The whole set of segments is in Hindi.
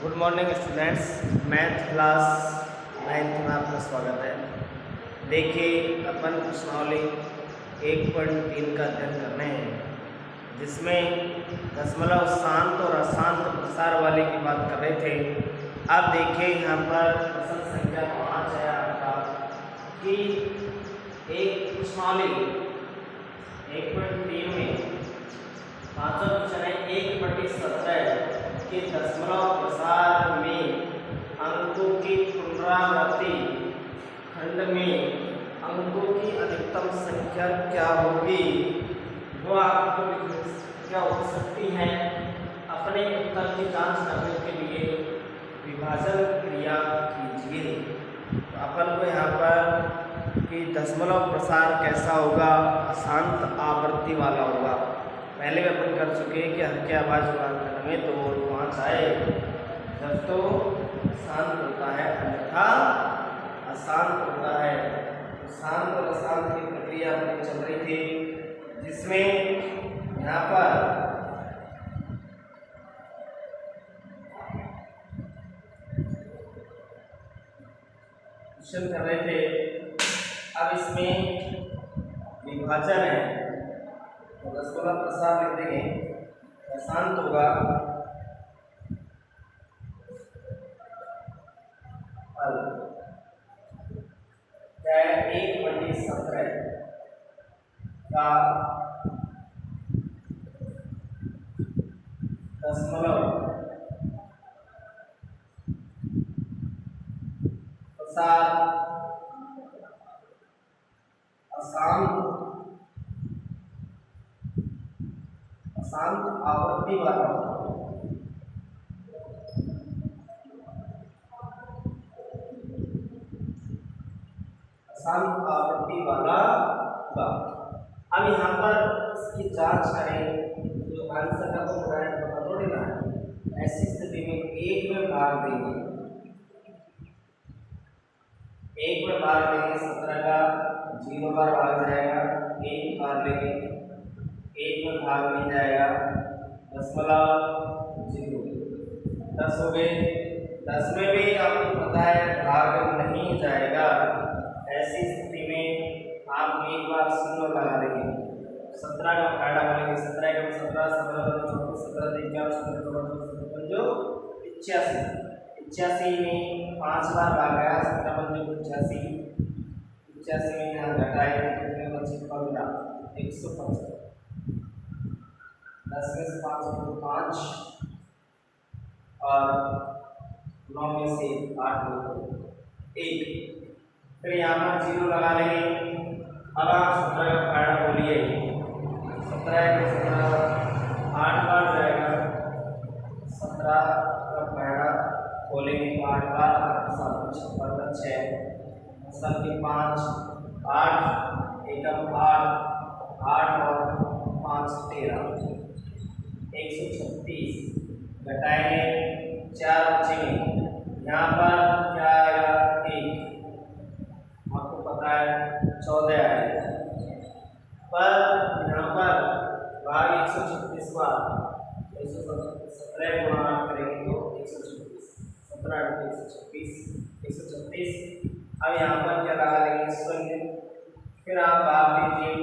Good morning students. Math class 9th में आपका स्वागत है। देखिए, अपन प्रश्नावली 1.3 का अध्ययन कर रहे हैं, जिसमें दशमलव शांत और अशांत प्रसार वाले की बात कर रहे थे। अब देखिए, यहाँ पर प्रश्न संख्या 5 है आपका कि एक प्रश्नावली 1.3 में पांचवा क्वेश्चन है 1/17 के दशमलव प्रसार में अंकों की पुनरावृत्ति खंड में अंकों की अधिकतम संख्या क्या होगी, वो आपको क्या हो सकती है। अपने उत्तर की जांच करने के लिए विभाजन क्रिया कीजिए। तो अपन को यहाँ पर कि दशमलव प्रसार कैसा होगा, अशांत आवृत्ति वाला होगा। पहले भी अपन कर चुके हैं कि हर के आवाज में तो 5 आए जब तो शांत होता है, अन्यथा अशांत होता है। तो शांत और अशांत की प्रक्रिया अपनी चल रही थी, जिसमें यहाँ पर क्वेश्चन कर रहे थे। अब इसमें विभाजन है तो दशमलव प्रसार लिख देंगे, अशांत होगा क्या है 1/17 का दशमलव प्रसार अशांत आवृत्ति वाला अशांत आवृत्ति वाला होगा। अब यहाँ पर इसकी जांच करें तो आंसर का तो पता थोड़ी ना है। ऐसी स्थिति में एक में भाग देंगे, 17 का 0 बार भाग जाएगा, 1 बार लेंगे, 1 में भाग नहीं जाएगा, दशमलव 0 10 हो गए। 10 में भी आपको पता है भाग नहीं जाएगा। ऐसी स्थिति में आप एक बार 0 लगा देंगे, 17 का फायदा बोलेंगे, 17 का 17, 17 34, 17 जो 85 में 5 बार भाग गया, 17 बंजो 85 में यहाँ घटाए कितने बचे, 15 175, 10 में से 5 को 5 और 9 में से 8 को 1। फिर यहाँ पर 0 लगा लेंगे। अब आप 17 का फायदा बोलिए, 17 के 17 8 बार जाएगा, 17 का फायदा खोलेंगे तो 8 बार 7 6 सब के 5 8 एकम 8 और 5 13 136 घटाएंगे 4 बचेंगे। यहाँ पर क्या आएगा 1, आपको पता है 14 आएगा, पर यहाँ पर भाग 136 बार 117 गुणा करेंगे तो 136, 17 136 136। अब यहाँ पर क्या लगा लेंगे 0, फिर आप भाग लीजिए,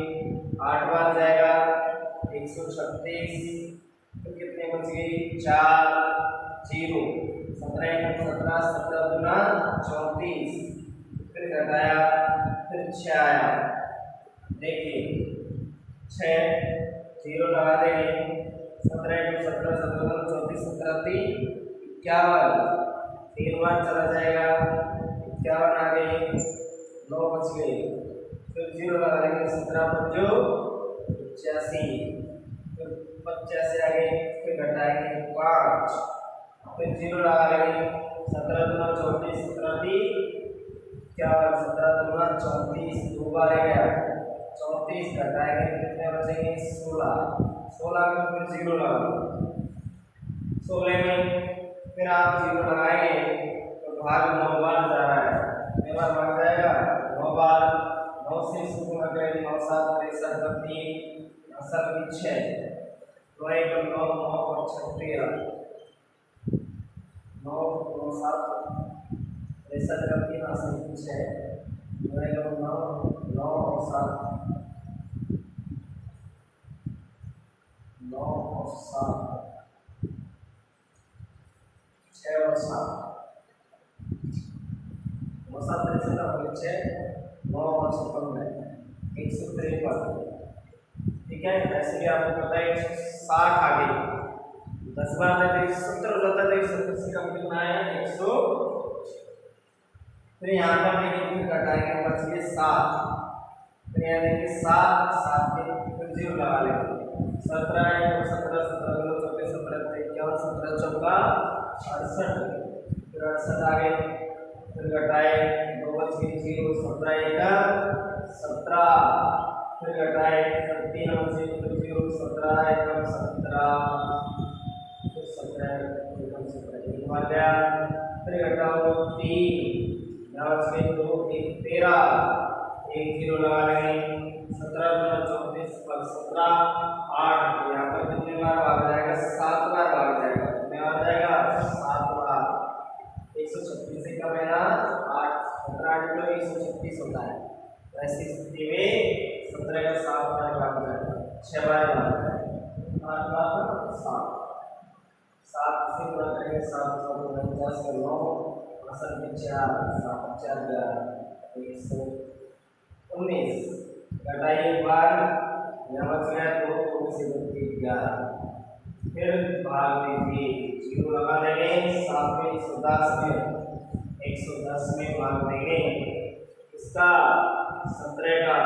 8 बार जाएगा 136, तो कितने बच गए 4 0, 17 17 17 गुना 34, फिर घटाया, फिर 6 आया। देखिए 6 0 लगा देंगे, 17 17 17 34 17 51, 3 बार चला जाएगा, 51 आ गए, 9 बच गए, फिर 0 लगा देंगे, 17 बंजो 85, फिर 85 आ गए, फिर घटाएंगे 5, फिर 0 लगा लेंगे, 17 दूना 34 17 क्या 17 दूना 34 दो बार गया, 34 घटाएंगे कितने बचेंगे 16 में फिर 0 लगा, 16 में फिर आप 0 लगाएंगे तो भाग 9 बार जा रहा है, कितने बार भाग जाएगा 9 बार, 9 से शुरू हो गए 9 7 63 3 असल में 6 9 1 9 9 और 6 13 9 7 ऐसा जब की ना कुछ है 9 9 और 7 9 और 7 6 और 7 मसाल ऐसा का बच्चे 9 और 56 में 153। ठीक है, ऐसे भी आपको पता है 60 आ गई 10 बार में 170 हो जाता है, 170 से कम कितना है 100। फिर यहाँ पर देखिए घटाएंगे बच गए 7, फिर यहाँ देखिए 7 7 के फिर 0 लगा लेंगे 17 है 17 17 2 24 17 51 17 चौका 68, फिर 68 आ गए, फिर घटाए 2 बच गए 0 17 1 17, फिर घटाए 3 बच गए 0 17 1 17, फिर 17 1 आ गया, फिर घटाओ 3 यहाँ बच गए 2 1 13 1 0 लगा लेंगे 17 34 पर 17 8, यहाँ पर कितने बार भाग जाएगा 7 बार भाग जाएगा, कितने बार जाएगा 7 बार। 136 से कम है ना 8 17 8 किलो 136 होता है, ऐसी स्थिति में 17 का 7 बार भाग जाएगा 6 बार भाग जाएगा 8 बार 7 7 से गुणा करेंगे 7 10 का 9 असल में 4 7 4 119 घटाइए बार यहाँ बच गया 2 से 11, फिर भाग दीजिए 0 लगा देंगे 7 में 110 में भाग देंगे इसका 17 का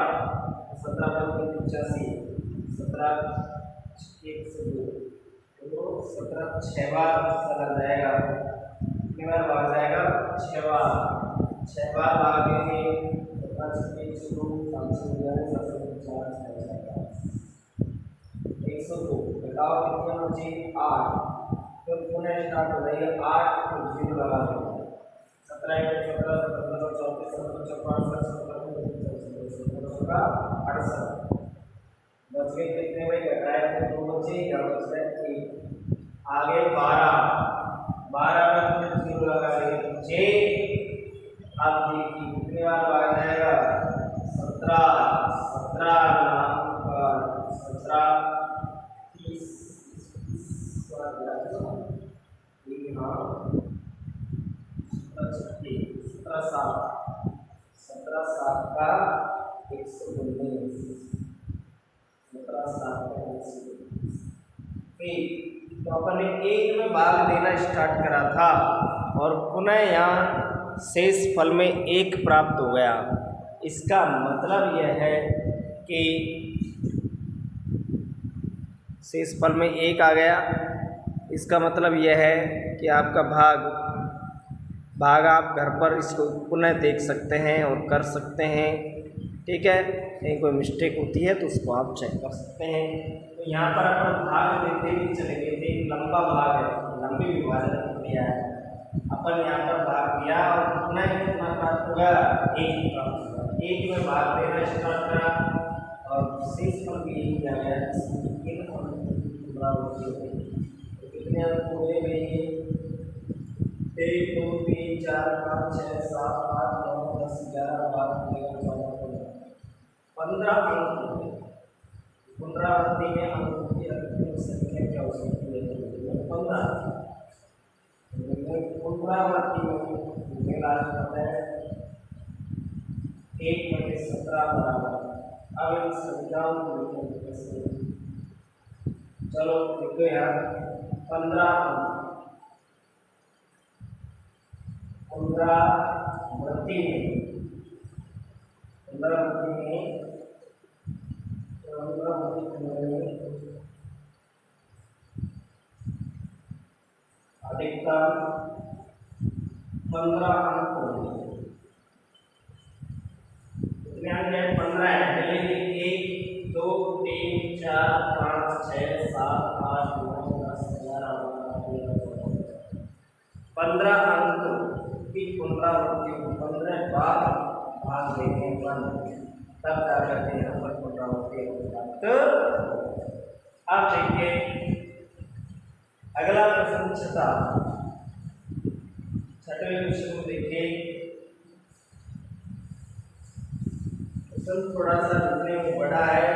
17 पर 85 17 1 से 2 तो 17 6 बार लग जाएगा, कितनी बार भाग जाएगा 6 बार भाग देंगे 102 घटाओ कितने बचे 8, फिर पुनः स्टार्ट हो जाएगा 8 तो 0 लगा देंगे 17 1 17 17 34 17 17 68 बच गए कितने भाई घटाए तो 2 बचे या बच गए 1, आगे 12 में 0 लगा देंगे 6, आप देखिए कितने बार भाग जाएगा 17 30 17 7 का 119 17 7 का 119। तो अपन ने 1 में भाग देना स्टार्ट करा था और पुनः यहाँ शेष फल में 1 प्राप्त हो गया, इसका मतलब यह है कि शेष फल में 1 आ गया, इसका मतलब यह है कि आपका भाग आप घर पर इसको पुनः देख सकते हैं और कर सकते हैं। ठीक है, कहीं कोई मिस्टेक होती है तो उसको आप चेक कर सकते हैं। तो यहाँ पर अपन भाग देते ही चले गए थे, लंबा भाग है, लंबी विभाजन प्रक्रिया है, अपन यहाँ पर भाग दिया और पुनः कितना प्राप्त होगा 1 प्राप्त होगा, 1 में भाग देना स्टार्ट करा और शेष फल भी किया गया कितने अंक पूरे में 1 2 3 4 5 6 7 8 9 10 11 12 13 14 15 अंक पुनरावृत्ति में अंकों की अंतिम संख्या क्या हो सकती है 15। पुनरावृत्ति में लास्ट होता है 1/17 बराबर। अब इन संख्याओं को लिखेंगे कैसे, चलो देखो यार 15 पुनरावृत्ति में अधिकतम 15 अंक होंगे, कितने अंक है 15 है, पहले 1 2 3 4 5 6 7 8 9 10 11 12 13 14 15 अंक की पुनरावृत्ति को 15 बार भाग देंगे 1, तब क्या करते हैं हम पुनरावृत्ति प्राप्त। अब देखिए अगला प्रश्न छठवें क्वेश्चन को देखिए। क्वेश्चन थोड़ा सा दिखने में बड़ा है।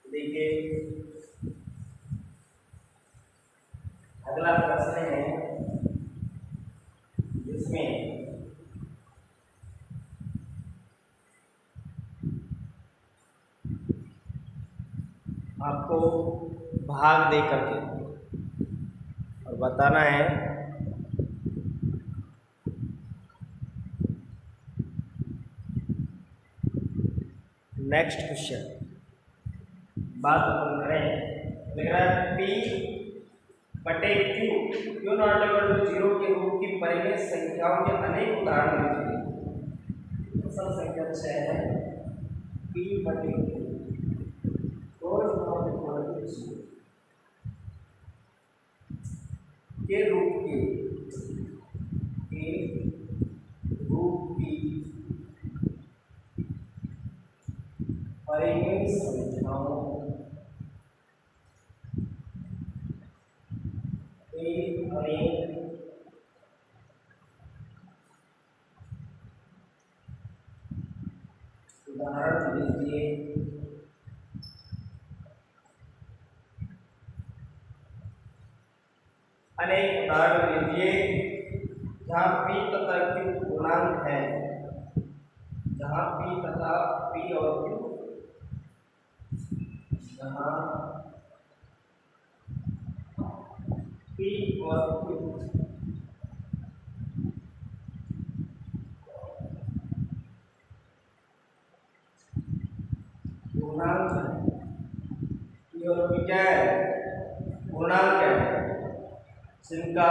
देखिए अगला प्रश्न है जिसमें आपको भाग दे करके और बताना है नेक्स्ट क्वेश्चन। बात अपन करें, लग रहा है P बटे Q क्यों नॉट इक्वल टू 0 के रूप की परिमेय संख्याओं के अनेक उदाहरण दीजिए। असल संख्या 6 है। P बटे Q के रूप की परिमेय संख्याओं उदाहरण लीजिए। अनेक उदाहरण लीजिए जहाँ P तथा Q पूर्णांक है, जहाँ P तथा P और Q, जहाँ P और Q पूर्णांक है। P और Q क्या है? पूर्णांक है, जिनका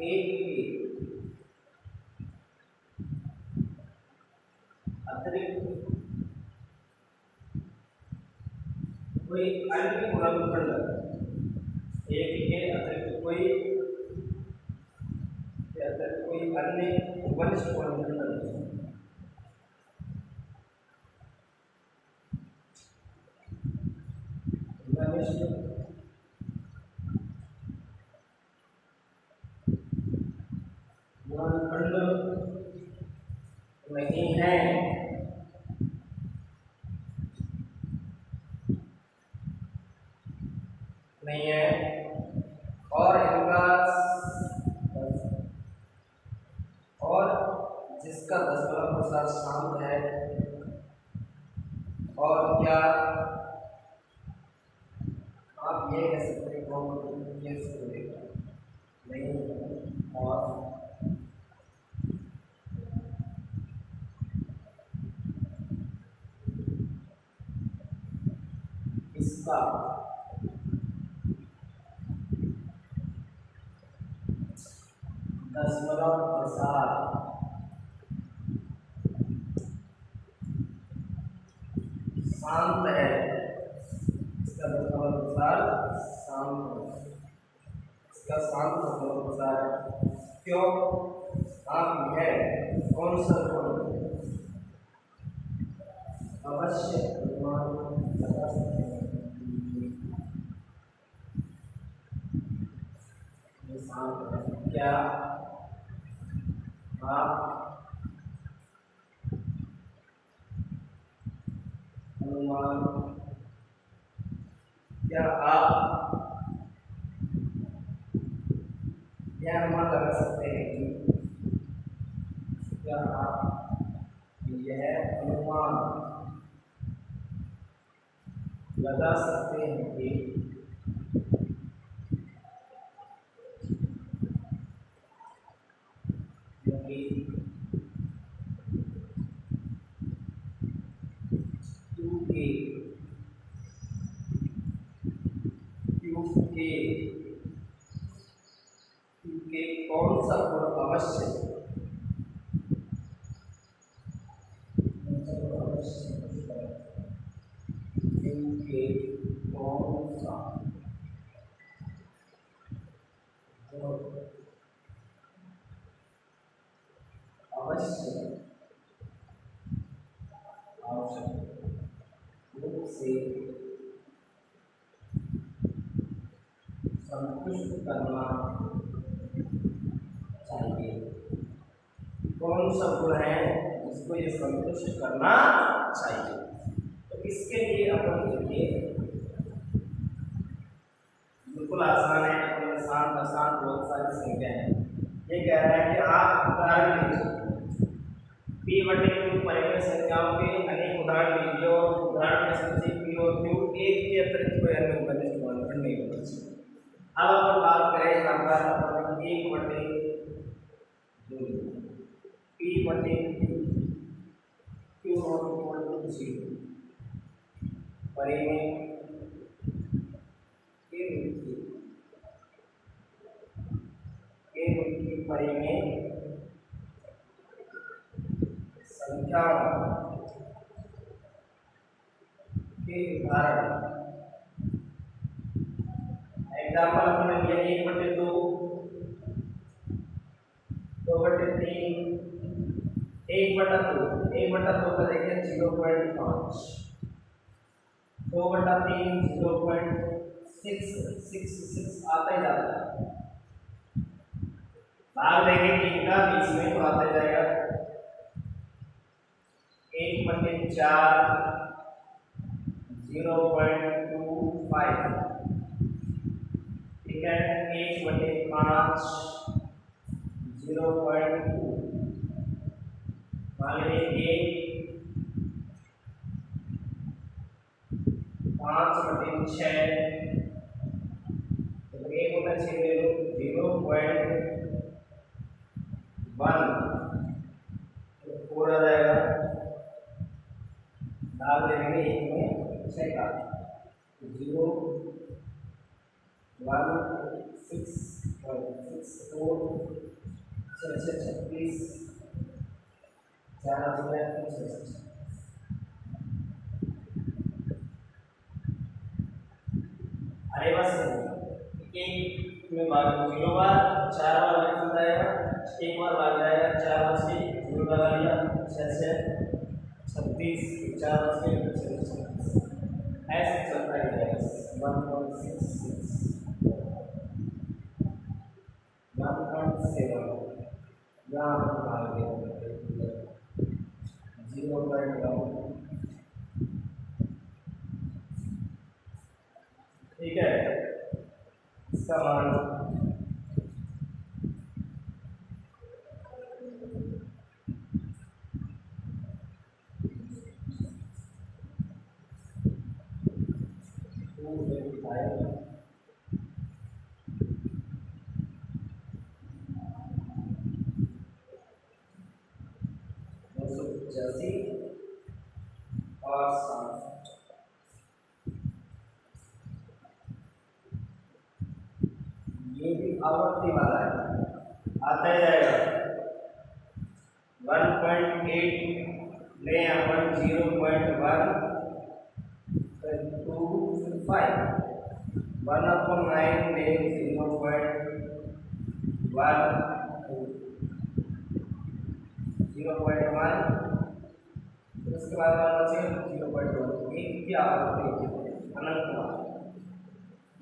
एक अतिरिक्त कोई अन्य गुणनखंड, एक के अतिरिक्त कोई अन्य वंश गुणनखंड नहीं है, और इनका और जिसका दशमलव प्रसार शांत है, और क्या आप ये कह सकते हैं नहीं, और इसका दशमलव प्रसार शांत है, इसका दशमलव प्रसार शांत है, इसका शांत दशमलव प्रसार। क्यों? आप यह कौन सा अवश्य अनुमान लगा सकते हैं। क्या आप अनुमान यह अनुमान लगा सकते हैं कि क्या आप यह अनुमान लगा सकते हैं कि कौन सा गुण अवश्य के कौन सा अवश्य आवश्यक रूप से संतुष्ट करना चाहिए। कौन सा गुण है जिसको ये संतुष्ट करना चाहिए? तो इसके लिए अपन देखिए, बिल्कुल आसान है। अपन आसान आसान बहुत सारी संख्या है। ये कह रहा है कि आप उदाहरण लीजिए, p बटे q परिमेय संख्याओं के अनेक उदाहरण लीजिए और उदाहरण में सबसे p और q एक के अतिरिक्त कोई अन्य घनिष्ठ गुणनफल नहीं होना चाहिए। अब अपन बात करें यहाँ पर अपन 1 बटे 2 p बटे q नॉट इक्वल टू 0 परिमेय के परिमेय संख्या के उदाहरण। एग्जाम्पल हमने लिया 1 बटे 2, 2 बटे 3, 1 बटा 2 का देखिए 0.5, 2 बटा 3 0.666 आता ही जाता है। भाग देंगे 3 का 20 में तो आता जाएगा 1 बटे 4 0.25, ठीक है। 1 बटे 5 0.2, मान लीजिए 5 बटे 6, तो 1 बटे 6 ले लो 0.1, तो पूरा जाएगा। डाल देंगे 1 में 6 का 0 1 6 4 36 4 अरे बस एक में भाग 0 बार 4 बार लग जाएगा, एक बार भाग जाएगा 4 बार से 0 लगा लिया 6 से 36 4 बार से 36 ऐसे चलता है 1.66 1.7 यहाँ पर भाग गया 0.1, ठीक है। इसका मान और 60 ये भी आवर्ती वाला है, आता ही जाएगा 1.8 ले अपन 0.1 2.5 1/9 ले 0.1 उसके बाद 0.1 एक भी आवर्ती अनंत।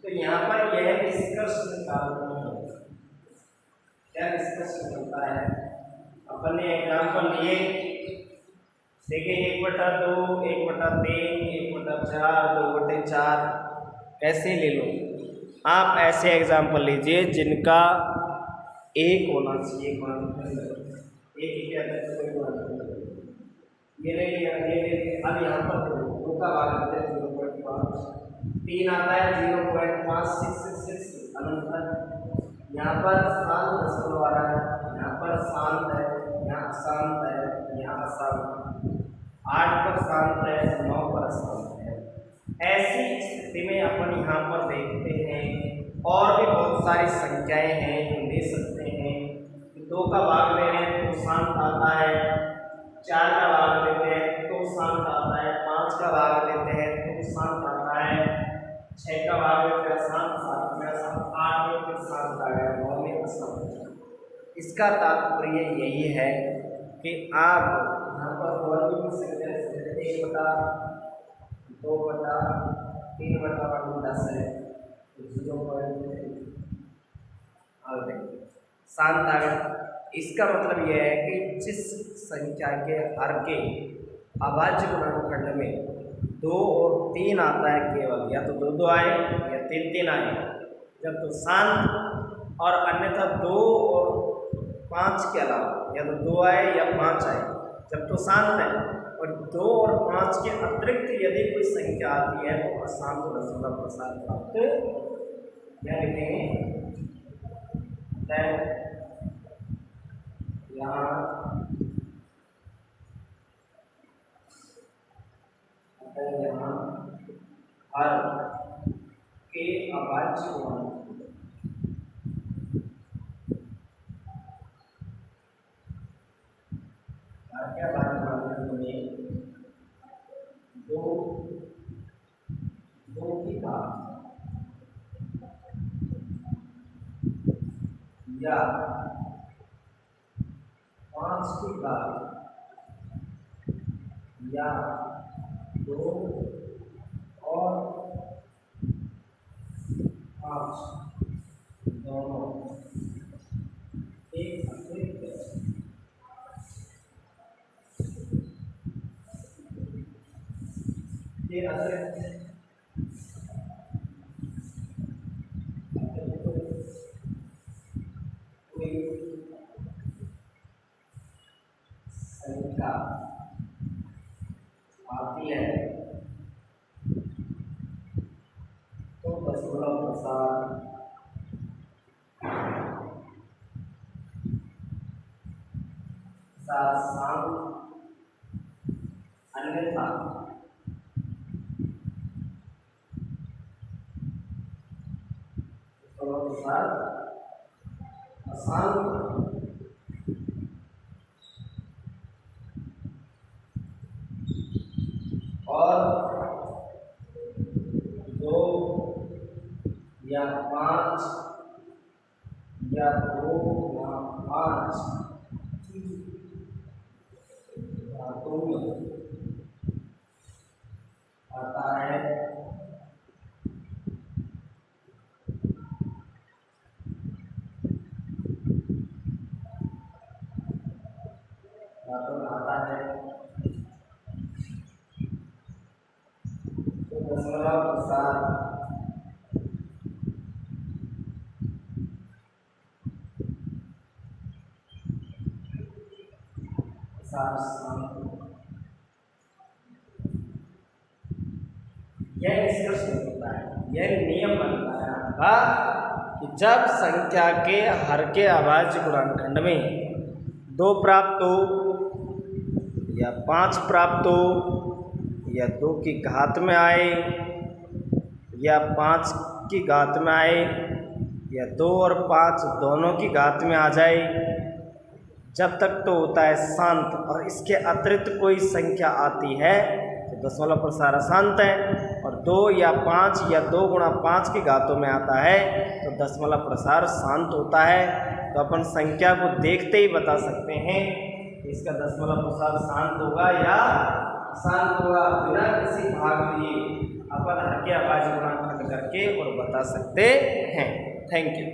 तो यहाँ पर यह निष्कर्ष निकालना है, क्या निष्कर्ष निकलता है? अपन ने एग्जाम्पल लिए, देखिए 1/2 1/3 1/4 2/4 ऐसे ले लो। आप ऐसे एग्जाम्पल लीजिए जिनका एक होना चाहिए, एक क्या ये ले लिया, ये ले लिया। अब यहाँ पर 2 का भाग करते हैं 0.5, 3 आता है 0.566 अनंत। यहाँ पर शांत दशमलव आ रहा है, यहाँ पर शांत है, यहाँ अशांत है, यहाँ अशांत, 8 पर शांत है 9 पर अशांत है। ऐसी स्थिति में अपन यहाँ पर देखते हैं और भी बहुत सारी संख्याएं हैं जो ले सकते हैं। 2 का भाग ले रहे हैं तो शांत आता है, 4 का भाग लेते हैं तो शांत आता है, 5 का भाग लेते हैं तो शांत आता है, इसका तात्पर्य यही है कि आप यहाँ पर और भी लिख सकते हैं, 1/2/3/10 है, 0.3 शांत आ गया। इसका मतलब यह है कि जिस संख्या के हर के अभाज्य गुणनखंड में 2 और 3 आता है केवल, या तो 2 आए या 3 आए जब तो शांत, और अन्यथा 2 और 5 के अलावा या तो 2 आए या 5 आए जब तो शांत है, और 2 और 5 के अतिरिक्त यदि कोई संख्या आती है तो अशांत दशमलव प्रसार प्राप्त क्या लिखेंगे, यहाँ हर के अभाज्य गुणनखंड में 2 की घात या 5 की घात या 2 और 5 दोनों एक अतिरिक्त कोई संख्या आती है तो दशमलव प्रसार शांत, अन्यथा प्रसार अशांत। और 2 या 5 या 2 या 5 धातु में आता है तो दशमलव प्रसार यह निष्कर्ष होता है, यह नियम बनता है आपका कि जब संख्या के हर के अभाज्य गुणनखंड में 2 प्राप्त हो या 5 प्राप्त हो या 2 की घात में आए या 5 की घात में आए या 2 और 5 दोनों की घात में आ जाए, जब तक तो होता है शांत, और इसके अतिरिक्त कोई संख्या आती है तो दशमलव प्रसार अशांत है, और 2 या 5 या 2 गुणा 5 की घातों में आता है तो दशमलव प्रसार शांत होता है। तो अपन संख्या को देखते ही बता सकते हैं कि इसका दशमलव प्रसार शांत होगा या अशांत होगा, बिना किसी भाग लिए अपन हर के अभाज्य गुणनखंड करके और बता सकते हैं। Thank you.